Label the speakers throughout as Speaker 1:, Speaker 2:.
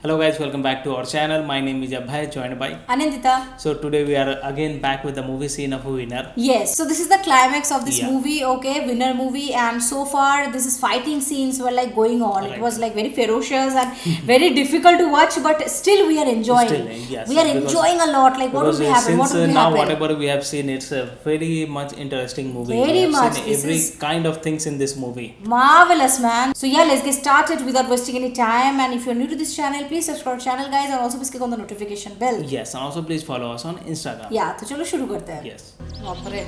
Speaker 1: Hello guys, welcome back to our channel. My name is Abhay, joined by.
Speaker 2: Anindita.
Speaker 1: So today we are again back with the movie scene of Winner.
Speaker 2: Yes, so this is the climax of this
Speaker 1: Yeah.
Speaker 2: movie, okay, winner movie, and so far this is fighting scenes were like going on. It
Speaker 1: Right.
Speaker 2: was like very ferocious and very difficult to watch, but still we are enjoying.
Speaker 1: Still, yes,
Speaker 2: we are
Speaker 1: because-
Speaker 2: enjoying a lot. Like what
Speaker 1: Because
Speaker 2: would happen? What
Speaker 1: since
Speaker 2: would
Speaker 1: now
Speaker 2: happen?
Speaker 1: whatever we have seen, it's a very much interesting movie.
Speaker 2: Very
Speaker 1: we have
Speaker 2: much.
Speaker 1: seen
Speaker 2: This
Speaker 1: every
Speaker 2: is-
Speaker 1: kind of things in this movie.
Speaker 2: Marvelous, man. So yeah, let's get started without wasting any time. And if you're new to this channel, please subscribe channel, guys, and also please click on the notification bell.
Speaker 1: Yes, and also please follow us on Instagram.
Speaker 2: Yeah, तो चलो शुरू करते हैं.
Speaker 1: Yes.
Speaker 2: बाप रे.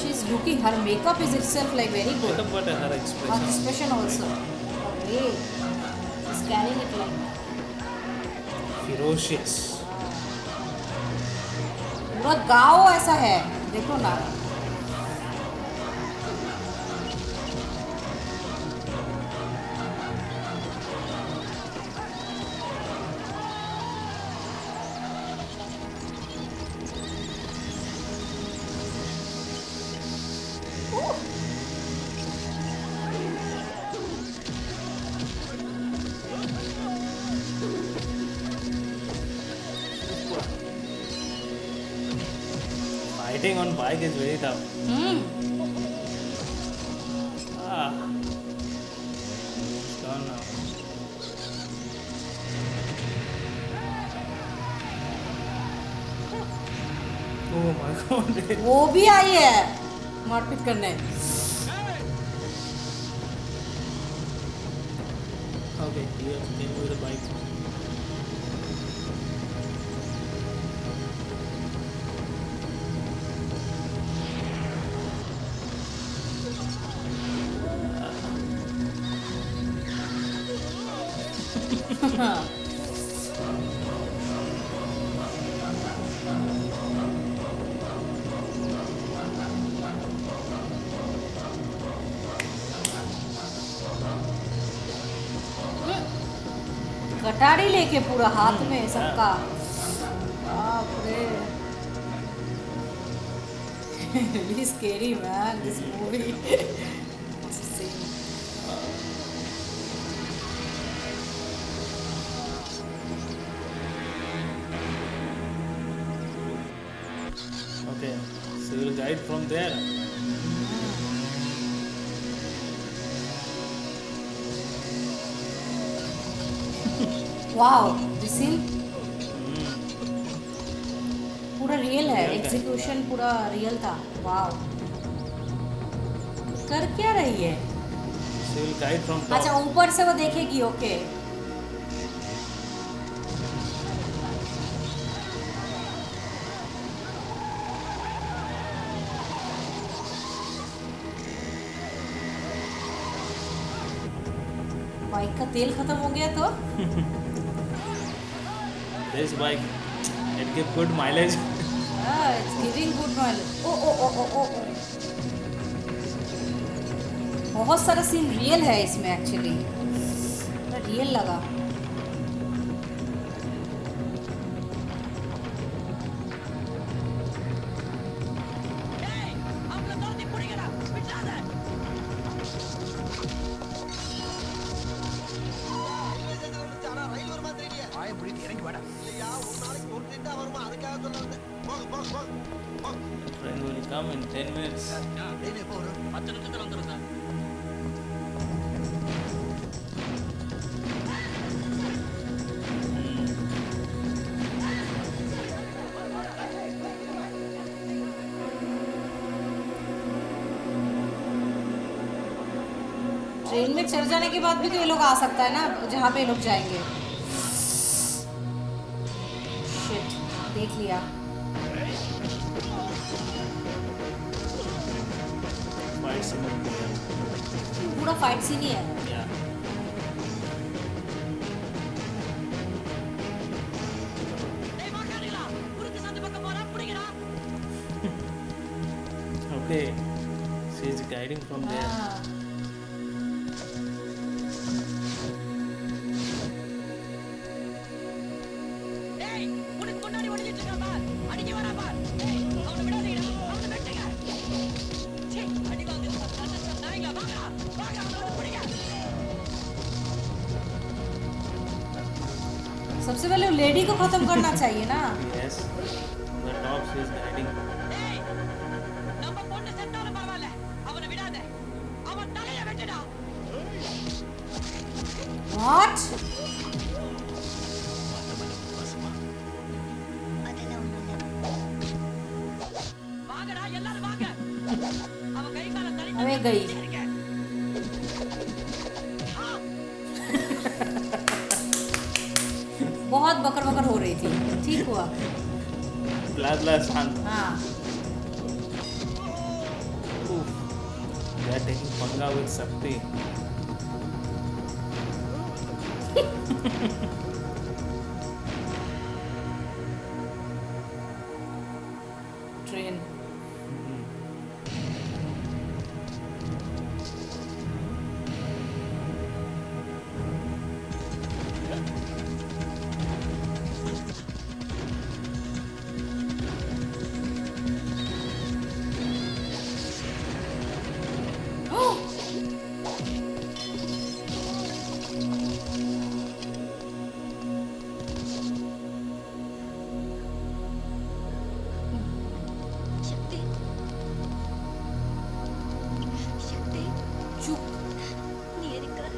Speaker 2: She's looking. Her makeup is itself like very good.
Speaker 1: Look at her
Speaker 2: Her
Speaker 1: expression.
Speaker 2: expression also. Okay. She's carrying it like
Speaker 1: Ferocious.
Speaker 2: पूरा गाँव ऐसा है. देखो ना.
Speaker 1: Fighting on bike is very tough. Ah. It's gone now. Oh my god.
Speaker 2: वो भी आई है मारपीट करने.
Speaker 1: Okay, you have to take with the bike.
Speaker 2: कटारी लेके पूरा हाथ में सबका. बाप रे. Really scary, man, this movie. It's insane.
Speaker 1: Okay, so we'll guide from there.
Speaker 2: Wow, this scene
Speaker 1: Hmm.
Speaker 2: पूरा रियल है.
Speaker 1: Real time.
Speaker 2: एग्जीक्यूशन पूरा रियल था. वाव. कर क्या रही है?
Speaker 1: So we'll guide from top.
Speaker 2: अच्छा, ऊपर से वो देखेगी. ओके. बाइक का तेल खत्म हो गया तो
Speaker 1: This bike, it gives good mileage.
Speaker 2: It's giving good knowledge. Oh oh oh oh oh oh. बहुत सारा सीन रियल है इसमें एक्चुअली. रियल लगा.
Speaker 1: Train will come in 10 minutes.
Speaker 2: Train में चढ़ जाने के बाद भी तो ये लोग आ सकता है ना जहाँ पे ये लोग जाएंगे. शिट, देख लिया.
Speaker 1: Fight scene will be there.
Speaker 2: पूरा फाइट सीन ही है.
Speaker 1: Yeah. Okay, she is guiding from there.
Speaker 2: हाँ. सबसे पहले लेडी को खत्म करना चाहिए ना.
Speaker 1: Yes. On the top she is guiding.
Speaker 3: ஏய் நம்ம பொண்ணு செத்தாலும் பரவாயில்ல அவனை விடாத அவன் தலைய வெட்டுடா
Speaker 2: What?
Speaker 3: வாங்கடா எல்லாரும் வாங்க அவன் கை கால தள்ளி
Speaker 2: अबे गई. बहुत बकर बकर हो रही थी. ठीक हुआ.
Speaker 1: Blah शांत.
Speaker 2: हाँ.
Speaker 1: Oof. They are taking पंगा with Shakti.
Speaker 2: ट्रेन.
Speaker 4: శక్తి శక్తి
Speaker 2: चुप.
Speaker 4: நீ எனக்காக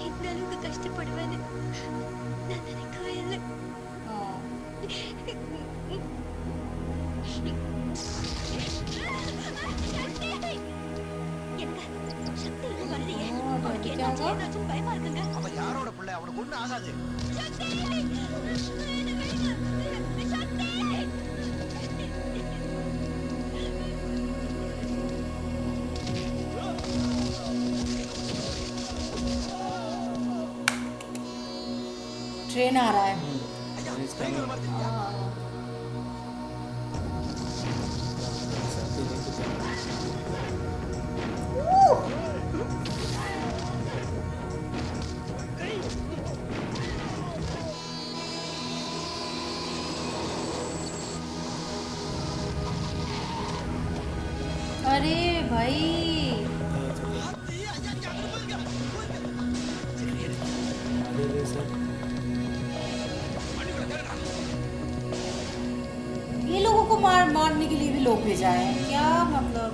Speaker 4: இந்த அளவுக்கு கஷ்டப்படுவேன்னு நான் நினைக்கவே இல்லை
Speaker 2: हाँ.
Speaker 4: எனக்கு சக்தி இன்னும் வரலையே
Speaker 2: ஓ,
Speaker 4: அவனுக்கு
Speaker 2: क्या
Speaker 4: என்னாச்சு
Speaker 2: हुआ?
Speaker 4: ஏதாச்சும் பயமா இருக்குங்க
Speaker 5: அவன் யாரோட பிள்ளை அவனுக்கு ஒண்ணும் ஆகாது
Speaker 4: சக்தி என்ன விடுங்க சக்தி
Speaker 2: ट्रेन आ रहा है.
Speaker 1: He's coming.
Speaker 2: हाँ.
Speaker 1: Shakti need to come.
Speaker 2: अरे भाई.
Speaker 1: आगे सर.
Speaker 2: ये लोगों को मारने के लिए भी लोग भेजा है क्या मतलब.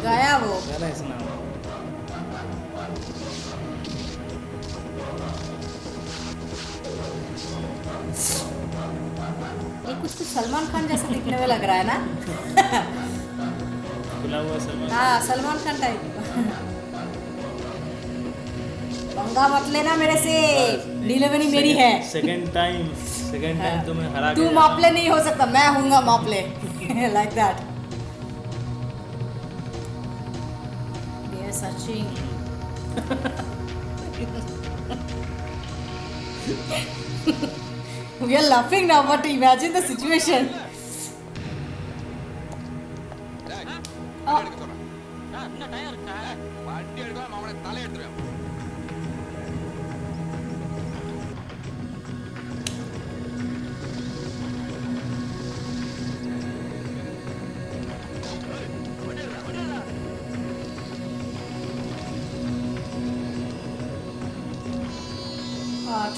Speaker 2: गया वो.
Speaker 1: क्या इसका नाम?
Speaker 2: ये कुछ सलमान खान जैसा दिखने में लग रहा है ना.
Speaker 1: खुला हुआ सलमान.
Speaker 2: हाँ सलमान खान टाइप. पंगा मत लेना मेरे से. डिलीवरी मेरी है.
Speaker 1: सेकंड टाइम तो मैं हरा
Speaker 2: तू
Speaker 1: गया.
Speaker 2: मापले नहीं हो सकता. मैं हूँगा मापले. Like that. ये searching. We are laughing now, but imagine the situation.
Speaker 3: இன்னும் டயர் இருக்கா
Speaker 5: வண்டி எடுக்காம அவனை தலை எடுத்துருவேன்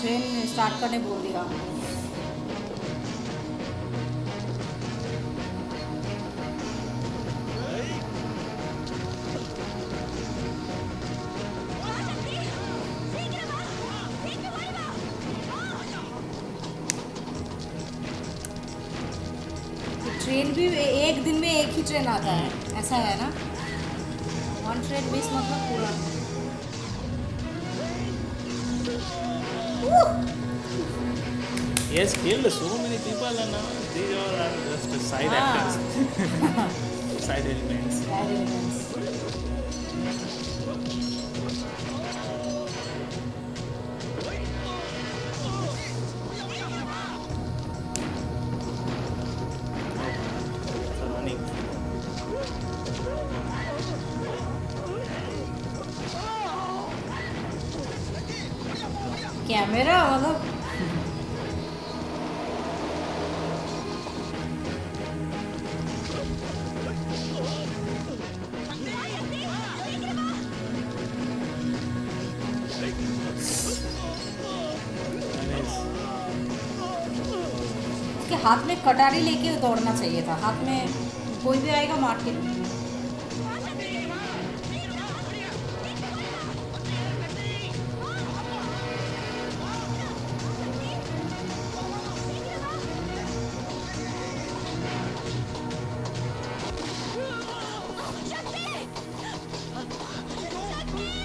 Speaker 2: ट्रेन स्टार्ट करने बोल दिया. ट्रेन भी एक दिन में एक ही ट्रेन आता है ऐसा है ना. वन ट्रेन मिस मतलब पूरा.
Speaker 1: Yes, killed so many people and these all are just side actors. Side elements. Running.
Speaker 2: Camera मतलब उसके हाथ में कटारी लेके दौड़ना चाहिए था, हाथ में कोई भी आएगा मार के।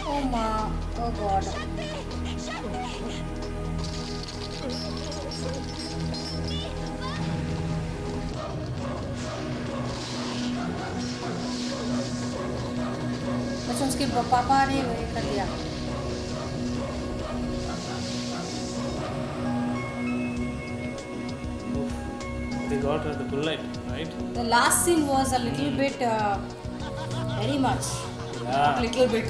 Speaker 2: Oh my, oh god. अच्छा उसके पापा ने वो कर दिया।
Speaker 1: They got her the bullet, right?
Speaker 2: The last scene was a little bit, very much,
Speaker 1: Yeah.
Speaker 2: little bit.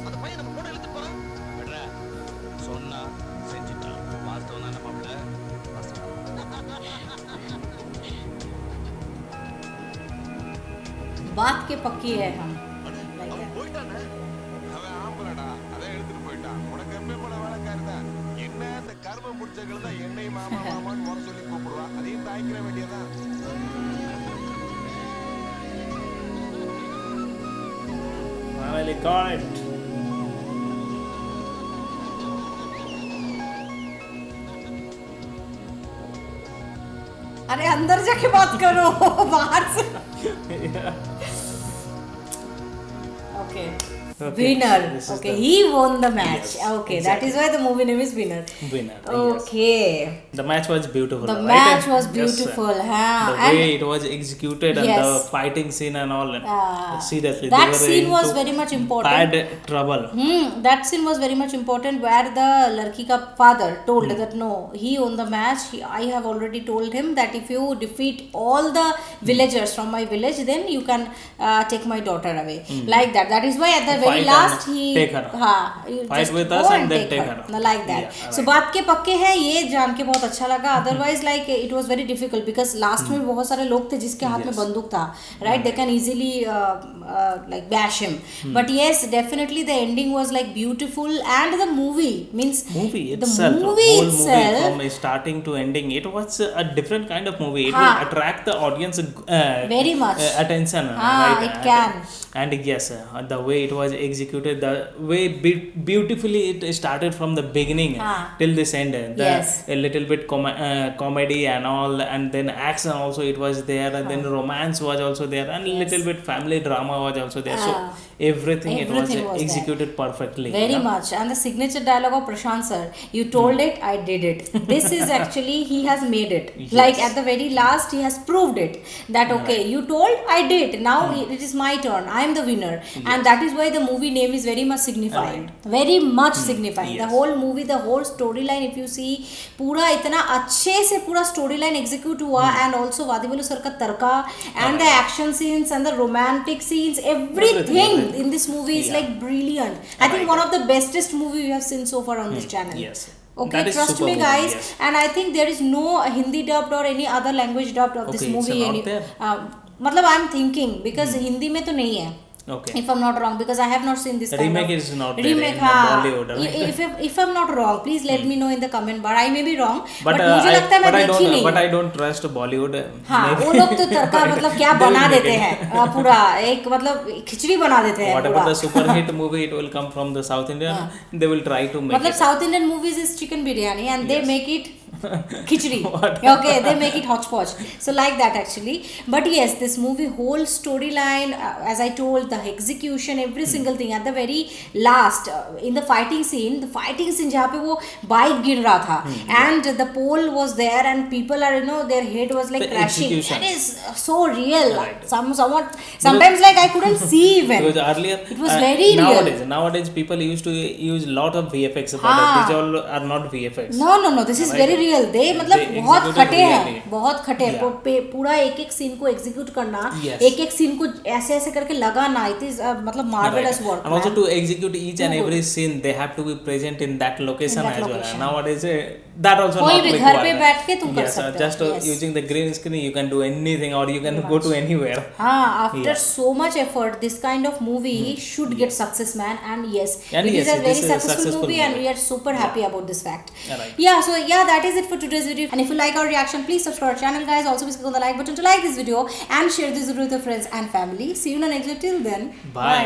Speaker 5: அந்த பையன் நம்ம கூட இழுத்து போறான் விடுற சொன்னா செஞ்சுட்டான் வாஸ்தவம் தானே மாப்பிள்ள
Speaker 2: बात के पक्की है हम।
Speaker 5: அவன் போயிட்டானே அவன் ஆம்பளடா அதான் எடுத்துட்டு போயிட்டான் உனக்கு எப்பயும் போல வேலைக்காரி தான் என்ன இந்த கர்ம முடிச்சவர்கள் தான் என்னை மாமா மாமான்னு முறை சொல்லி கூப்பிடுவா அதையும் தாங்கிக்கிற வேண்டியதான்
Speaker 1: Finally got it.
Speaker 2: अरे अंदर जाके बात करो बाहर से। Okay. Winner.
Speaker 1: This is
Speaker 2: Okay,
Speaker 1: the-
Speaker 2: he won the match.
Speaker 1: Yes,
Speaker 2: Okay,
Speaker 1: exactly.
Speaker 2: that is why the movie name is Winner.
Speaker 1: Winner.
Speaker 2: Okay.
Speaker 1: Yes. The match was beautiful.
Speaker 2: The
Speaker 1: right?
Speaker 2: match was
Speaker 1: Yes,
Speaker 2: beautiful, huh?
Speaker 1: The
Speaker 2: And
Speaker 1: way it was executed and
Speaker 2: Yes.
Speaker 1: the fighting scene and all. Seriously,
Speaker 2: that
Speaker 1: they were
Speaker 2: scene was
Speaker 1: into
Speaker 2: very much important.
Speaker 1: Bad trouble.
Speaker 2: That scene was very much important where the लड़की का father told that no, he won the match. I have already told him that if you defeat all the villagers from my village, then you can take my daughter away. Like that. That is why at the very
Speaker 1: Fight
Speaker 2: last
Speaker 1: and
Speaker 2: he
Speaker 1: take her.
Speaker 2: you
Speaker 1: Fight
Speaker 2: just
Speaker 1: with
Speaker 2: go
Speaker 1: us and then take her.
Speaker 2: Like that.
Speaker 1: Yeah,
Speaker 2: So
Speaker 1: right.
Speaker 2: बात के पक्के हैं, ये जान के बहुत अच्छा लगा. Otherwise like it was very difficult because last में बहुत सारे लोग थे जिसके हाथ में बंदूक था. Right? They can easily like bash him. But yes, definitely the ending was like beautiful and the movie means
Speaker 1: Movie
Speaker 2: the
Speaker 1: itself,
Speaker 2: movie
Speaker 1: whole
Speaker 2: itself.
Speaker 1: movie from starting to ending, it was a different kind of movie. It
Speaker 2: हाँ.
Speaker 1: will attract the audience
Speaker 2: Very much.
Speaker 1: attention.
Speaker 2: हाँ,
Speaker 1: right?
Speaker 2: it can.
Speaker 1: And yes, the way it was executed, the way beautifully it started from the beginning
Speaker 2: हाँ.
Speaker 1: till this end. The
Speaker 2: Yes.
Speaker 1: a little bit comedy and all, and then action also it was there, and then romance was also there, and little bit family drama was also there. So everything it was
Speaker 2: Everything was
Speaker 1: executed perfectly.
Speaker 2: Very
Speaker 1: yeah.
Speaker 2: much. And the signature dialogue of Prashant sir, you told it, I did it. This is actually, he has made it.
Speaker 1: Yes.
Speaker 2: Like at the very last, he has proved it. That okay, you told, I did. Now it is my turn. I am the winner. And that is why the movie name is very much signifying. Very much signifying. The
Speaker 1: Yes.
Speaker 2: whole movie, the whole storyline, if you see, पूरा इतना अच्छे से पूरा storyline execute हुआ and also वादीबलु sir का तड़का and the action scenes and the romantic scenes, everything in this movie is like brilliant. I think one of the bestest movie we have seen so far on this channel.
Speaker 1: Yes.
Speaker 2: Okay,
Speaker 1: That is
Speaker 2: trust
Speaker 1: super
Speaker 2: me
Speaker 1: movie,
Speaker 2: guys,
Speaker 1: yes.
Speaker 2: and I think there is no Hindi dubbed or any other language dubbed of this
Speaker 1: Okay, it's
Speaker 2: movie.
Speaker 1: not there?
Speaker 2: मतलब I am thinking because Hindi में तो नहीं है.
Speaker 1: Okay.
Speaker 2: If I'm not wrong, because I have not seen this kind
Speaker 1: Remake
Speaker 2: of
Speaker 1: is not there
Speaker 2: remake.
Speaker 1: in the
Speaker 2: हाँ.
Speaker 1: Bollywood, right?
Speaker 2: If I'm not wrong, please let me know in the comment bar. I may be wrong, but
Speaker 1: But
Speaker 2: मुझे लगता है मैं देखी नहीं.
Speaker 1: but I don't trust Bollywood.
Speaker 2: हाँ,
Speaker 1: Maybe.
Speaker 2: वो लोग तो तड़का मतलब क्या
Speaker 1: They will
Speaker 2: बना
Speaker 1: make
Speaker 2: देते
Speaker 1: it.
Speaker 2: हैं पूरा एक मतलब खिचड़ी बना देते हैं
Speaker 1: Whatever
Speaker 2: पूरा.
Speaker 1: the super hit movie, it will come from the South Indian. They will try to make
Speaker 2: मतलब
Speaker 1: it.
Speaker 2: South Indian movies is chicken biryani and they
Speaker 1: Yes.
Speaker 2: make it khichdi.
Speaker 1: What?
Speaker 2: Okay, they make it hodgepodge. So like that actually. But yes, this movie whole storyline, as I told, the execution, every single thing at the very last in the fighting scene जहाँ पे वो bike गिर रहा था and the pole was there and people are their head was like
Speaker 1: The
Speaker 2: crashing.
Speaker 1: execution.
Speaker 2: That is so real.
Speaker 1: Right.
Speaker 2: Sometimes like I couldn't see even.
Speaker 1: Because earlier,
Speaker 2: It was very real.
Speaker 1: nowadays people used to use lot of VFX, but
Speaker 2: हाँ.
Speaker 1: these all are not VFX.
Speaker 2: No, this is
Speaker 1: Right.
Speaker 2: very real. Real they मतलब
Speaker 1: They
Speaker 2: बहुत
Speaker 1: executed
Speaker 2: खटे हैं,
Speaker 1: really.
Speaker 2: बहुत खटे हैं।
Speaker 1: Yeah.
Speaker 2: पूरा एक एक सीन को एग्जीक्यूट करना,
Speaker 1: Yes.
Speaker 2: एक एक सीन को ऐसे ऐसे करके लगाना, इट इज मतलब marvellous work.
Speaker 1: And also to execute each and
Speaker 2: Too
Speaker 1: every scene, they have to be present in that location
Speaker 2: that
Speaker 1: as well.
Speaker 2: location.
Speaker 1: And nowadays, that also
Speaker 2: कोई
Speaker 1: not
Speaker 2: भी
Speaker 1: required.
Speaker 2: घर पे बैठ के तुम कर
Speaker 1: Yes,
Speaker 2: सकते हो।
Speaker 1: just
Speaker 2: Yes.
Speaker 1: using the green screen, you can do anything, or you can go to anywhere.
Speaker 2: हाँ, after
Speaker 1: Yeah.
Speaker 2: so much effort, this kind of movie should get success, man. And yes,
Speaker 1: And
Speaker 2: it
Speaker 1: yes,
Speaker 2: is a
Speaker 1: it
Speaker 2: very
Speaker 1: is a
Speaker 2: successful
Speaker 1: successful
Speaker 2: movie, and
Speaker 1: movie.
Speaker 2: we are super happy about this fact.
Speaker 1: Yeah, right.
Speaker 2: Yeah, so yeah, that is it for today's video. And if you like our reaction, please subscribe our channel, guys. Also, please click on the like button to like this video and share this video with your friends and family. See you in the next video. Till then,
Speaker 1: Bye.